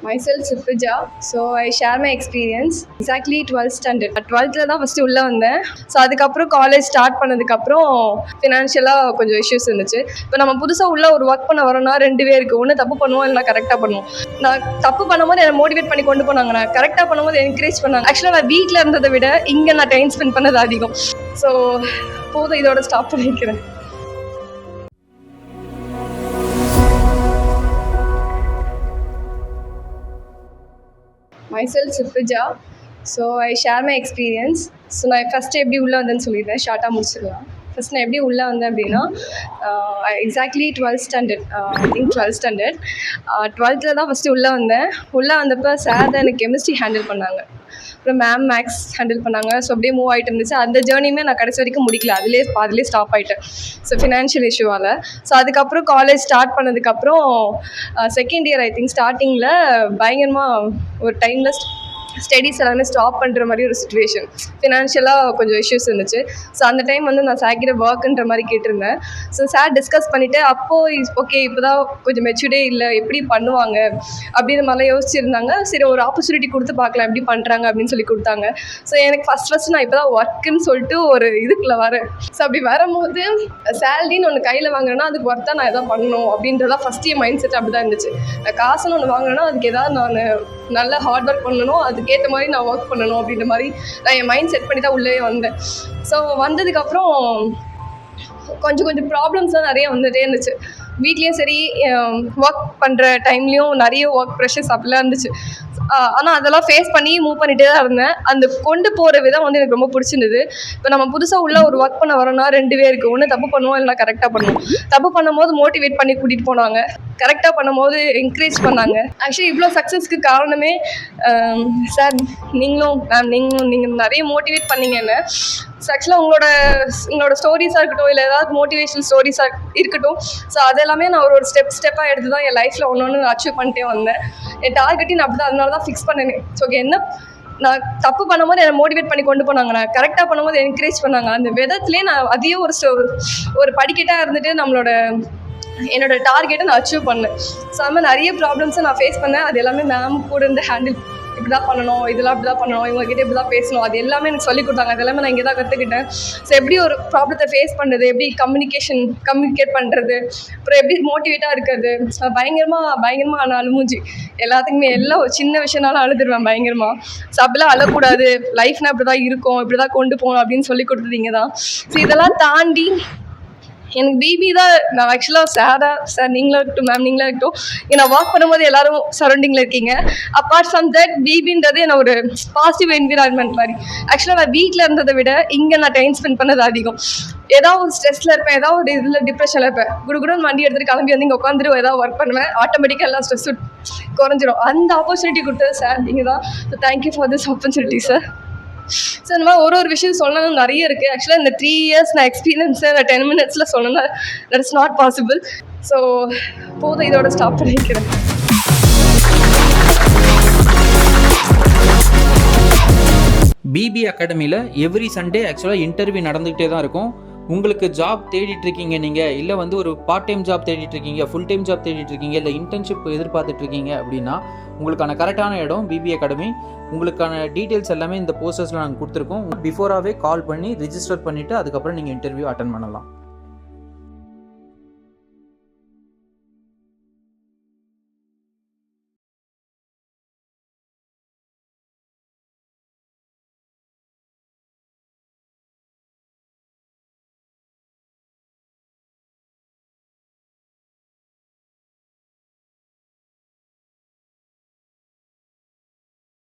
Myself Suprija. So I share my experience. Exactly 12th standard. 12th தான் first உள்ளே வந்தேன். So அதுக்கப்புறம் college start பண்ணதுக்கப்புறம் ஃபினான்ஷியலாக கொஞ்சம் இஷ்யூஸ் இருந்துச்சு. இப்போ நம்ம புதுசாக உள்ள ஒரு ஒர்க் பண்ண வரோன்னா 2 இருக்குது. ஒன்று தப்பு பண்ணுவோம், இல்லை கரெக்டாக பண்ணுவோம். நான் தப்பு பண்ணும்போது என்னை மோட்டிவேட் பண்ணி கொண்டு போனாங்க, நான் கரெக்டாக பண்ணும்போது என்கரேஜ் பண்ணாங்க. ஆக்சுவலாக நான் வீட்டில் இருந்ததை விட இங்கே நான் டைம் ஸ்பெண்ட் பண்ணது அதிகம். ஸோ போதும், இதோட ஸ்டாப் பண்ணிக்கிறேன். Myself Suprija. So I share my experience. So நான் ஃபஸ்ட்டு எப்படி உள்ளே வந்தேன்னு சொல்லிடுறேன், ஷார்ட்டாக முடிச்சிடலாம். ஃபஸ்ட் நான் எப்படி உள்ளே வந்தேன் அப்படின்னா, exactly 12th standard, I think 12th standard. 12th தான் ஃபஸ்ட்டு உள்ளே வந்தேன். உள்ளே வந்தப்போ சார் தான் எனக்கு கெமிஸ்ட்ரி ஹேண்டில் பண்ணாங்க, அப்புறம் மேம் மேக்ஸ் ஹேண்டில் பண்ணாங்க. ஸோ அப்படியே மூவ் ஆகிட்டு இருந்துச்சு. அந்த ஜேர்னியுமே நான் கடைசி வரைக்கும் முடிக்கல, அதிலே ஸ்டாப் ஆகிட்டேன். ஸோ ஃபினான்ஷியல் இஷ்யூவால். ஸோ அதுக்கப்புறம் காலேஜ் ஸ்டார்ட் பண்ணதுக்கப்புறம் செகண்ட் இயர் ஐ திங்க் ஸ்டார்டிங்கில் பயங்கரமாக ஒரு டைமில் ஸ்டடீஸ் எல்லாமே ஸ்டாப் பண்ணுற மாதிரி ஒரு சுச்சுவேஷன், ஃபினான்ஷியலாக கொஞ்சம் இஷ்யூஸ் இருந்துச்சு. ஸோ அந்த டைம் வந்து நான் சார்கிட்ட ஒர்க்குன்ற மாதிரி கேட்டிருந்தேன். ஸோ சார் டிஸ்கஸ் பண்ணிவிட்டு அப்போது ஓகே இப்போ தான் கொஞ்சம் மெச்சூர்டே இல்லை, எப்படி பண்ணுவாங்க அப்படின்ற மாதிரிலாம் யோசிச்சுருந்தாங்க. சரி ஒரு ஆப்பர்ச்சுனிட்டி கொடுத்து பார்க்கலாம் எப்படி பண்ணுறாங்க அப்படின்னு சொல்லி கொடுத்தாங்க. ஸோ எனக்கு ஃபஸ்ட்டு நான் இப்போ தான் ஒர்க்குன்னு சொல்லிட்டு ஒரு இதுக்குள்ளே வரேன். ஸோ அப்படி வரும்போது சேலரின்னு ஒன்று கையில் வாங்கினேன்னா அதுக்கு ஒர்த்தாக நான் எதாவது பண்ணணும் அப்படின்றதான் ஃபஸ்ட்டு என் மைண்ட் செட் அப்படி தான் இருந்துச்சு. நான் காசுன்னு ஒன்று வாங்கினேன்னா அதுக்கு எதாவது நான் நல்ல ஹார்ட் ஒர்க் பண்ணணும், அதுக்கேற்ற மாதிரி நான் ஒர்க் பண்ணணும் அப்படின்ற மாதிரி நான் என் மைண்ட் செட் பண்ணி தான் உள்ளே வந்தேன். ஸோ வந்ததுக்கப்புறம் கொஞ்சம் ப்ராப்ளம்ஸ்லாம் நிறைய வந்துகிட்டே இருந்துச்சு. வீட்லேயும் சரி, ஒர்க் பண்ணுற டைம்லேயும் நிறைய ஒர்க் ப்ரெஷர்ஸ் அப்படிலாம் இருந்துச்சு. ஆனால் அதெல்லாம் ஃபேஸ் பண்ணி மூவ் பண்ணிகிட்டே தான் இருந்தேன். அந்த கொண்டு போகிற விதம் வந்து எனக்கு ரொம்ப பிடிச்சிருந்தது. இப்போ நம்ம புதுசாக உள்ள ஒரு ஒர்க் பண்ண வரோன்னா 2 இருக்குது. ஒன்று தப்பு பண்ணுவோம், இல்லை கரெக்டாக பண்ணுவோம். தப்பு பண்ணும்போது மோட்டிவேட் பண்ணி கூட்டிகிட்டு போனாங்க, கரெக்டாக பண்ணும்போது என்கரேஜ் பண்ணாங்க. ஆக்சுவலி இவ்வளோ சக்ஸஸ்க்கு காரணமே சார் நீங்களும் மேம் நீங்கள் நிறைய மோட்டிவேட் பண்ணீங்க என்ன. ஸோ ஆக்சுவலாக உங்களோட ஸ்டோரிஸாக இருக்கட்டும், இல்லை ஏதாவது மோட்டிவேஷனல் ஸ்டோரிஸாக இருக்கட்டும், ஸோ அதெல்லாமே நான் ஒரு ஸ்டெப்பாக எடுத்து தான் என் லைஃப்பில் ஒன்று அச்சீவ் பண்ணிட்டே வந்தேன். என் டார்கெட்டையும் நான் அப்படி தான் அதனால தான் ஃபிக்ஸ் பண்ணேன். ஸோ என்ன நான் தப்பு பண்ணும்போது என்னை மோட்டிவேட் பண்ணி கொண்டு போனாங்க, நான் கரெக்டாக பண்ணும்போது என்கரேஜ் பண்ணாங்க. அந்த விதத்துலேயே நான் அதையும் ஒரு படிக்கட்டாக இருந்துட்டு என்னோட டார்கெட்டை நான் அச்சீவ் பண்ணேன். ஸோ அது மாதிரி நிறைய ப்ராப்ளம்ஸை நான் ஃபேஸ் பண்ணேன். அது எல்லாமே மேம் கூட இருந்து ஹேண்டில் இப்படி தான் பண்ணணும், இதெல்லாம் இப்படி தான் பண்ணணும், இவங்ககிட்ட இப்படி தான் பேசணும், அது எல்லாமே எனக்கு சொல்லிக் கொடுத்தாங்க. அது எல்லாமே நான் இங்கே தான் கற்றுக்கிட்டேன். ஸோ எப்படி ஒரு ப்ராப்ளத்தை ஃபேஸ் பண்ணுறது, எப்படி கம்யூனிகேட் பண்ணுறது, அப்புறம் எப்படி மோட்டிவேட்டாக இருக்கிறது. பயங்கரமாக நான் அழுமூஞ்சி எல்லாத்துக்குமே எல்லாம் ஒரு சின்ன விஷயம்னாலும் அழுதுருவேன் பயங்கரமாக. ஸோ அப்படிலாம் அழக்கூடாது, லைஃப்னா இப்படி தான் இருக்கும், இப்படி தான் கொண்டு போகணும் அப்படின்னு சொல்லி கொடுத்தீங்க தான். ஸோ இதெல்லாம் தாண்டி எனக்கு பிபி தான். நான் ஆக்சுவலாக சார் நீங்களும் இருக்கட்டும், மேம் நீங்களும் இருக்கட்டும், நான் ஒர்க் பண்ணும்போது எல்லோரும் சரௌண்டிங்கில் இருக்கீங்க. அப்பார்ட் ஃப்ரம் தட் பிபின்றது என்ன ஒரு பாசிட்டிவ் என்விரான்மெண்ட் மாதிரி. ஆக்சுவலாக நான் வீட்டில் இருந்ததை விட இங்கே நான் டைம் ஸ்பெண்ட் பண்ணது அதிகம். ஏதாவது ஒரு ஸ்ட்ரெஸ்ஸில் இருப்பேன், ஏதாவது ஒரு இதில் டிப்ரெஷனில் இருப்பேன், குடுகுடுன்னு வண்டி எடுத்துகிட்டு கிளம்பி வந்து இங்கே உட்காந்துட்டு ஏதாவது ஒர்க் பண்ணுவேன், ஆட்டோமேட்டிக்காக எல்லாம் ஸ்ட்ரெஸ் குறைஞ்சிரும். அந்த ஆப்பர்ச்சுனிட்டி கொடுத்தது சார் நீங்கள் தான். So thank you for this opportunity sir. So இந்த மாதிரி ஒரு விஷயம் சொல்லணும் நிறைய இருக்குது. ஆக்சுவலாக இந்த 3 years நான் எக்ஸ்பீரியன்ஸை 10 minutesல சொல்லணும்னா that is not possible. So போதும், இதோட ஸ்டாப் பண்ணிக்கிறேன். பிபி அகாடமியில் எவ்ரி சண்டே ஆக்சுவலாக இன்டர்வியூ நடந்துகிட்டே தான் இருக்கும். உங்களுக்கு ஜாப் தேடிட்டு இருக்கீங்க நீங்கள், இல்லை வந்து ஒரு பார்ட் டைம் ஜாப் தேடிட்டு இருக்கீங்க, ஃபுல் டைம் ஜாப் தேடிட்டு இருக்கீங்க, இல்லை இன்டர்ன்ஷிப் எதிர்பார்த்துட்டு இருக்கீங்க அப்படின்னா உங்களுக்கான கரெக்டான இடம் பிபி அகாடமி. உங்களுக்கான டீட்டெயில்ஸ் எல்லாமே இந்த போஸ்டர்ஸில் நாங்கள் கொடுத்துருக்கோம். பிஃபோராகவே கால் பண்ணி ரிஜிஸ்டர் பண்ணிவிட்டு அதுக்கப்புறம் நீங்கள் இன்டர்வியூ அட்டன் பண்ணலாம்.